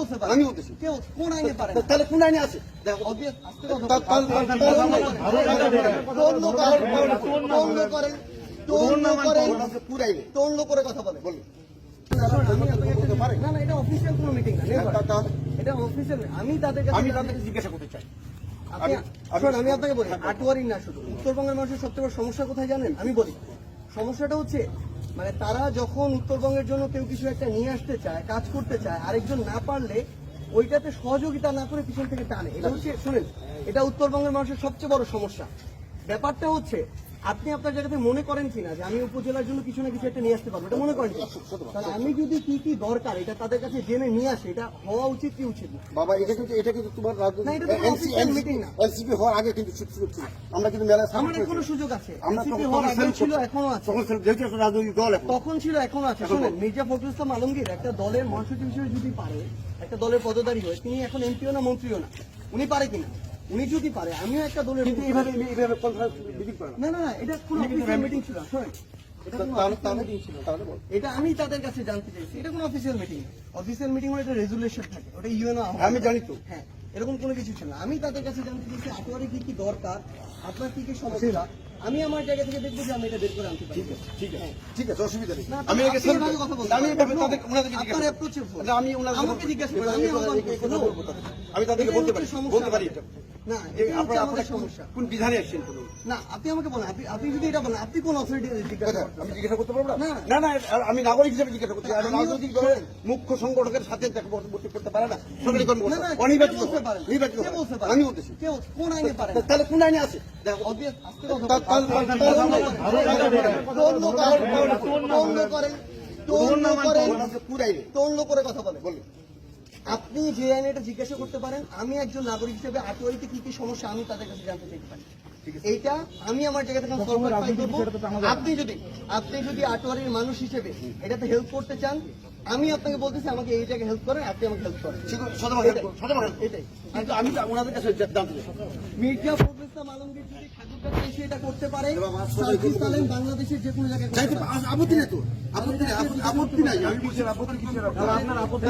বলতে পারে? আমি বলতেছি। কে কোন আইনে পারে? তাহলে কোন আইনে আছে? Obvious, আস্তে কথা করে কথা বলে। না না, এটা অফিসিয়াল কোনো মিটিং না, এটা অফিসিয়াল। আমি তাদেরকে জিজ্ঞাসা করতে চাই। আমি আপনাকে বলি, আটোয়ারি না শুধু, উত্তরবঙ্গের মানুষের সবচেয়ে বড় সমস্যা কোথায় জানেন? আমি বলি, সমস্যাটা হচ্ছে মানে তারা যখন উত্তরবঙ্গের জন্য কেউ কিছু একটা নিয়ে আসতে চায়, কাজ করতে চায়, আরেকজন না পারলে ওইটাতে সহযোগিতা না করে পিছন থেকে টানে। এটা হচ্ছে, শুনেন, এটা উত্তরবঙ্গের মানুষের সবচেয়ে বড় সমস্যা। ব্যাপারটা হচ্ছে, আপনি আপনার জায়গাতে মনে করেন কিনা যে আমি উপজেলার জন্য কিছু না কিছু একটা নিয়ে আসতে পারবো, এটা মনে করেন কিনা? তাহলে আমি যদি কি কি দরকার এটা তাদের কাছে জেনে নিয়ে আসে, এটা হওয়া উচিত কি উচিত না? বাবা, এটা কিন্তু তোমার মিটিং না, এনসিপি হওয়ার আগে কিন্তু সুযোগ ছিল। আমরা কিন্তু মেলা আমার এখনো সুযোগ আছে, আমরা ছিল, এখনো আছে, যেহেতু রাজনৈতিক দল তখন ছিল, এখনো আছে। শুনেন, মির্জা ফখরুল ইসলাম আলমগীর একটা দলের মহাসচিব হিসেবে যদি পারে, একটা দলের পদধারী হয়ে, তিনি এখন এমপিও না মন্ত্রীও না, উনি পারে কিনা? উনি যদি পারে, আমিও একটা দলের এইভাবে কনফারেন্স মিটিং করে না না না, এটা কোনো অফিসিয়াল মিটিং ছিল না। শোনেন, এটা আমি তাদের কাছে জানতে চাইছি, এটা কোনো অফিসিয়াল মিটিং না। অফিসিয়াল মিটিং হলে এটা রেজুলেশন থাকে, ওটা ইউএনও। আমি জানি তো। হ্যাঁ, এরকম কোনো কিছু ছিল না। আমি তাদের কাছে জানতে চাইছি আটোয়ারি কি কি দরকার, আপনার কি কি সমস্যা, আমি আমার জায়গা থেকে দেখবো যে আমি এটা বের করে আনতে পারি। ঠিক আছে, অসুবিধা নেই। আমি কথা বলবো, আমি আমাকে জিজ্ঞাসা করেন, আমি তাদেরকে বলতে পারি এটা না, আপনার সমস্যা কোন বিধানে আসছেন? না, আপনি আমাকে বলেন, আপনি যদি এটা বলেন, আপনি কোন অথরিটি জিজ্ঞাসা করছেন? আমি জিজ্ঞাসা করতে পারবো না? না না, আমি নাগরিক হিসেবে জিজ্ঞাসা করছি। রাজনৈতিক দলের মুখ্য সংগঠকের সাথে বলতে করতে পারে না, সরকারি কর্মকর্তা অনির্বাচিত নির্বাচিত। আমি বলতেছি, কোন আইনে পারে? তাহলে কোন আইনে আছে? কথা বলে। আপনি যে আইনে এটা জিজ্ঞাসা করতে পারেন, আমি একজন নাগরিক হিসেবে আটোয়ারিতে কি কি সমস্যা আমি তাদের কাছে জানতে চাইতে পারি। এইটা আমি আমার জায়গা থেকে আপনি যদি আটোয়ারির মানুষ হিসেবে এটাতে হেল্প করতে চান, আমি আপনাকে বলতেছি আমাকে এই জায়গায় হেল্প করেন, আপনি আমাকে হেল্প করেন। এটাই আমি ওনাদের কাছে জানতে চাই। মির্জা ফখরুল ইসলাম আলমগীর যদি ঠাকুরগাঁও এসে এটা করতে পারে, বাংলাদেশের যে কোনো জায়গায় আপত্তি নেই তো, আপত্তি নাই। আমি বলছি আপত্তি কিসের? আপনার আপত্তি